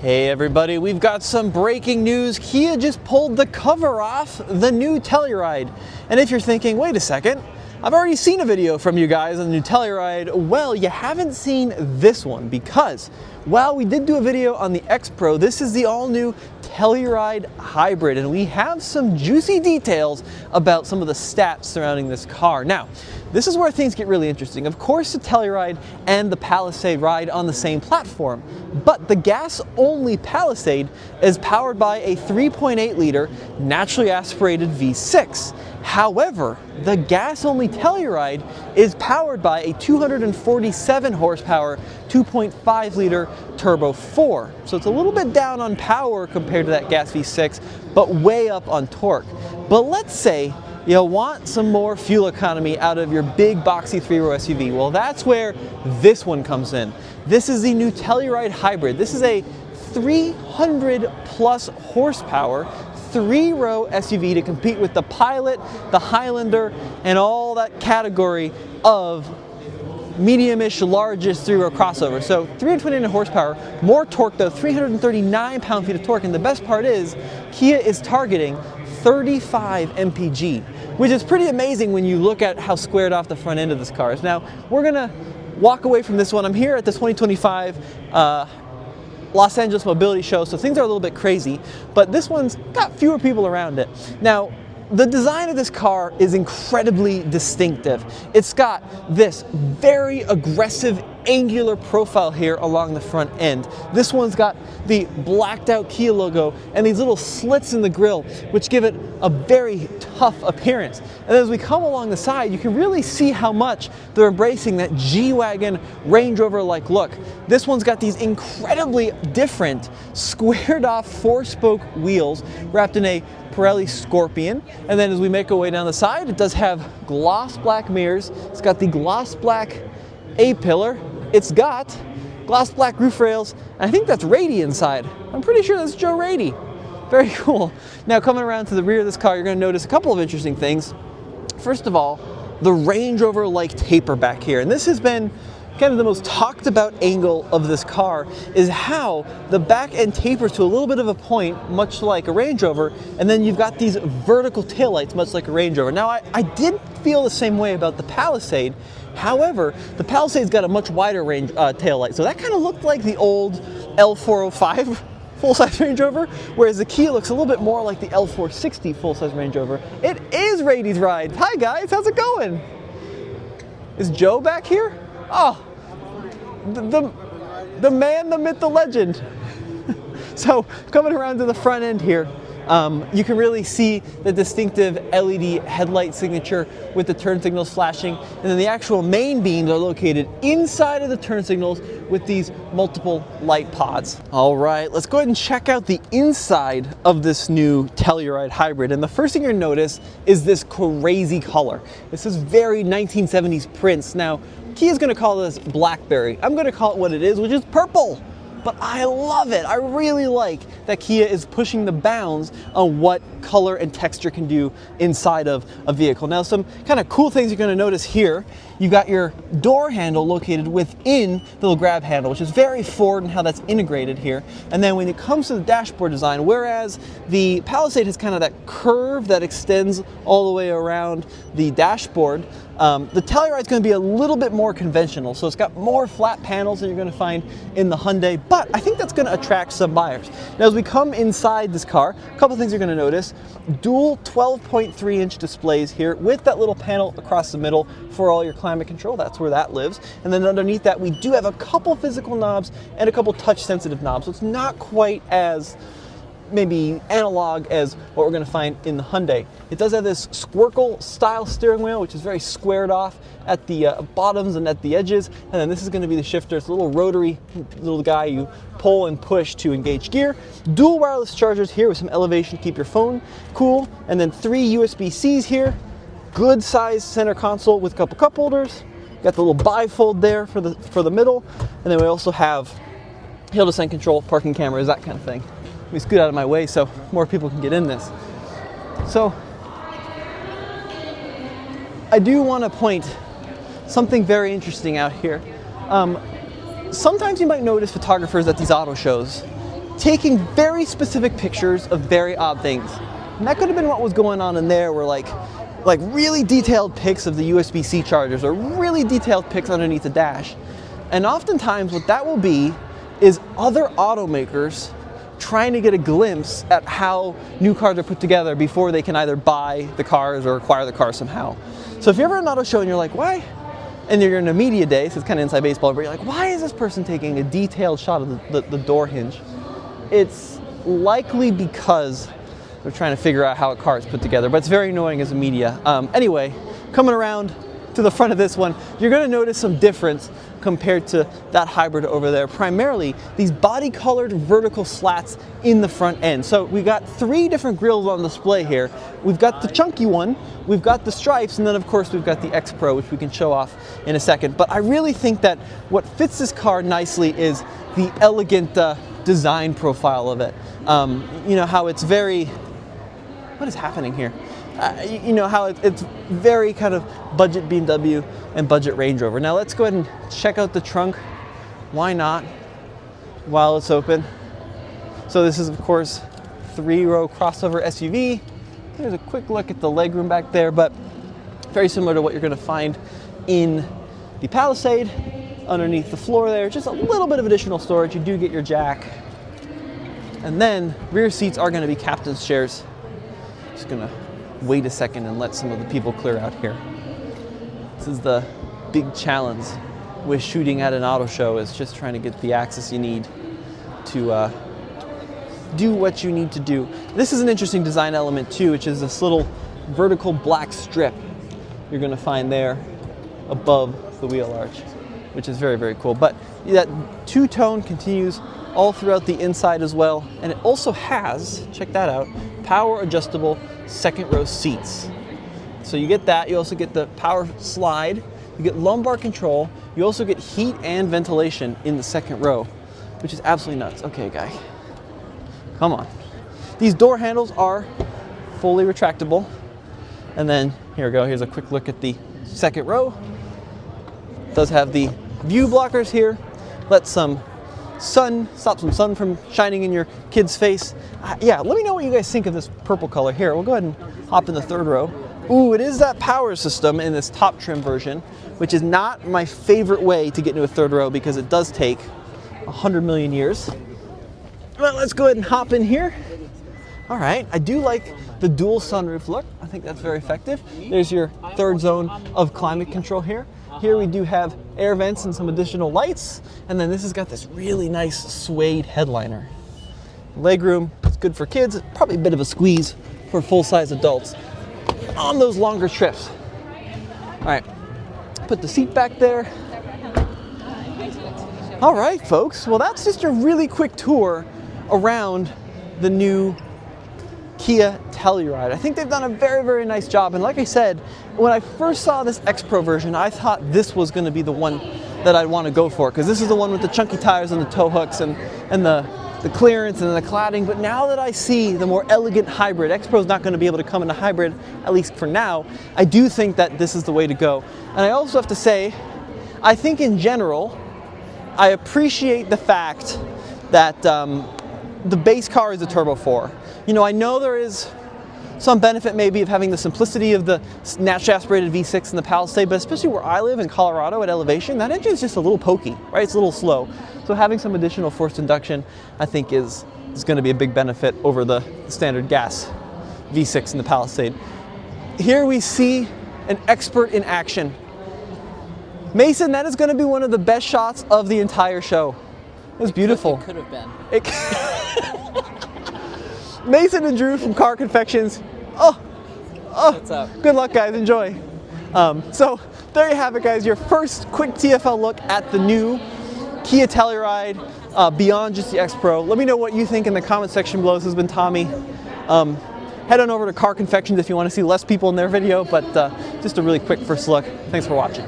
Hey everybody, we've got some breaking news. Kia just pulled the cover off the new Telluride. And if you're thinking, wait a second, I've already seen a video from you guys on the new Telluride. Well, you haven't seen this one because, while we did do a video on the X Pro, this is the all-new Telluride Hybrid, and we have some juicy details about some of the stats surrounding this car. Now, this is where things get really interesting. Of course, the Telluride and the Palisade ride on the same platform, but the gas-only Palisade is powered by a 3.8-liter naturally aspirated V6. However, the gas-only Telluride is powered by a 247 horsepower 2.5-liter Turbo 4. So it's a little bit down on power compared to that gas V6, but way up on torque. But let's say you want some more fuel economy out of your big boxy 3-row SUV. Well, that's where this one comes in. This is the new Telluride Hybrid. This is a 300 plus horsepower 3-row SUV to compete with the Pilot, the Highlander, and all that category of medium-ish, largest 3-row crossover. So 329 horsepower, more torque though, 339 pound-feet of torque, and the best part is Kia is targeting 35 mpg, which is pretty amazing when you look at how squared off the front end of this car is. Now, we're gonna walk away from this one. I'm here at the 2025 Los Angeles Mobility Show, so things are a little bit crazy, but this one's got fewer people around it. Now, the design of this car is incredibly distinctive. It's got this very aggressive angular profile here along the front end. This one's got the blacked out Kia logo and these little slits in the grille, which give it a very tough appearance. And as we come along the side, you can really see how much they're embracing that G-Wagon Range Rover-like look. This one's got these incredibly different squared off 4-spoke wheels wrapped in a Pirelli Scorpion. And then as we make our way down the side, it does have gloss black mirrors. It's got the gloss black A-pillar. It's got gloss black roof rails, and I think that's Rady inside. I'm pretty sure that's Joe Rady. Very cool. Now, coming around to the rear of this car, you're going to notice a couple of interesting things. First of all, the Range Rover-like taper back here, and this has been kind of the most talked about angle of this car, is how the back end tapers to a little bit of a point, much like a Range Rover, and then you've got these vertical taillights, much like a Range Rover. Now, I did feel the same way about the Palisade. However, the Palisade's got a much wider range taillight, so that kind of looked like the old L405 full-size Range Rover, whereas the Kia looks a little bit more like the L460 full-size Range Rover. It is Rady's ride. Hi guys, how's it going? Is Joe back here? Oh, the man, the myth, the legend. So coming around to the front end here, you can really see the distinctive LED headlight signature with the turn signals flashing, and then the actual main beams are located inside of the turn signals with these multiple light pods. All right, let's go ahead and check out the inside of this new Telluride Hybrid, and the first thing you're gonna notice is this crazy color. This is very 1970s prints. Now, Kia's gonna call this blackberry. I'm gonna call it what it is, which is purple. But I love it. I really like that Kia is pushing the bounds on what color and texture can do inside of a vehicle. Now, some kind of cool things you're going to notice here. You've got your door handle located within the little grab handle, which is very Ford and how that's integrated here. And then when it comes to the dashboard design, whereas the Palisade has kind of that curve that extends all the way around the dashboard, the Telluride is going to be a little bit more conventional. So it's got more flat panels than you're going to find in the Hyundai, but I think that's going to attract some buyers. Now, as we come inside this car, a couple things you're going to notice. Dual 12.3-inch displays here with that little panel across the middle for all your climate control. That's where that lives. And then underneath that, we do have a couple physical knobs and a couple touch-sensitive knobs. So it's not quite as maybe analog as what we're going to find in the Hyundai. It does have this Squircle style steering wheel, which is very squared off at the bottoms and at the edges. And then this is going to be the shifter. It's a little rotary little guy you pull and push to engage gear. Dual wireless chargers here with some elevation to keep your phone cool. And then 3 USB-Cs here. Good size center console with a couple cup holders. Got the little bifold there for the middle. And then we also have hill descent control, parking cameras, that kind of thing. Let me scoot out of my way so more people can get in this. So I do want to point something very interesting out here. Sometimes you might notice photographers at these auto shows taking very specific pictures of very odd things. And that could have been what was going on in there, where like really detailed pics of the USB-C chargers or really detailed pics underneath the dash. And oftentimes what that will be is other automakers trying to get a glimpse at how new cars are put together before they can either buy the cars or acquire the cars somehow. So if you're ever at an auto show and you're like, why? And you're in a media day, so it's kind of inside baseball, but you're like, why is this person taking a detailed shot of the door hinge? It's likely because they're trying to figure out how a car is put together, but it's very annoying as a media. Anyway, coming around to the front of this one, you're going to notice some difference compared to that hybrid over there. Primarily, these body-colored vertical slats in the front end. So we've got 3 different grills on display here. We've got the chunky one, we've got the stripes, and then of course we've got the X Pro, which we can show off in a second. But I really think that what fits this car nicely is the elegant design profile of it. You know how it's very, what is happening here? You know how it's very kind of budget BMW and budget Range Rover. Now let's go ahead and check out the trunk. Why not? While it's open. So this is of course 3-row crossover SUV. There's a quick look at the legroom back there, but very similar to what you're going to find in the Palisade. Underneath the floor there, just a little bit of additional storage. You do get your jack. And then rear seats are going to be captain's chairs. Just going to wait a second and let some of the people clear out here. This is the big challenge with shooting at an auto show, is just trying to get the access you need to do what you need to do. This is an interesting design element too, which is this little vertical black strip you're going to find there above the wheel arch, which is very, very cool. But that two-tone continues all throughout the inside as well. And it also has, check that out, power adjustable second row seats. So you get that. You also get the power slide. You get lumbar control. You also get heat and ventilation in the second row, which is absolutely nuts. Okay, guy, come on. These door handles are fully retractable. And then here we go. Here's a quick look at the second row. It does have the view blockers here. Let some sun, stop some sun from shining in your kid's face. Yeah, let me know what you guys think of this purple color here. We'll go ahead and hop in the third row. Ooh, it is that power system in this top trim version, which is not my favorite way to get into a third row because it does take 100 million years. Well, let's go ahead and hop in here. All right, I do like the dual sunroof look. I think that's very effective. There's your third zone of climate control here. Here we do have air vents and some additional lights. And then this has got this really nice suede headliner. Legroom, it's good for kids. Probably a bit of a squeeze for full-size adults on those longer trips. All right, put the seat back there. All right, folks. Well, that's just a really quick tour around the new Kia Telluride. I think they've done a very, very nice job. And like I said, when I first saw this X Pro version, I thought this was going to be the one that I'd want to go for, because this is the one with the chunky tires and the tow hooks and the clearance and the cladding. But now that I see the more elegant hybrid, X Pro's not going to be able to come in a hybrid, at least for now, I do think that this is the way to go. And I also have to say, I think in general, I appreciate the fact that the base car is a Turbo 4. You know, I know there is some benefit maybe of having the simplicity of the naturally aspirated V6 in the Palisade, but especially where I live in Colorado at elevation, that engine is just a little pokey, right? It's a little slow. So having some additional forced induction, I think is going to be a big benefit over the standard gas V6 in the Palisade. Here we see an expert in action. Mason, that is going to be one of the best shots of the entire show. It was beautiful. It could have been. Mason and Drew from Car Confections. What's up? Good luck, guys. Enjoy. So there you have it, guys. Your first quick TFL look at the new Kia Telluride beyond just the X Pro. Let me know what you think in the comment section below. This has been Tommy. Head on over to Car Confections if you want to see less people in their video, but just a really quick first look. Thanks for watching.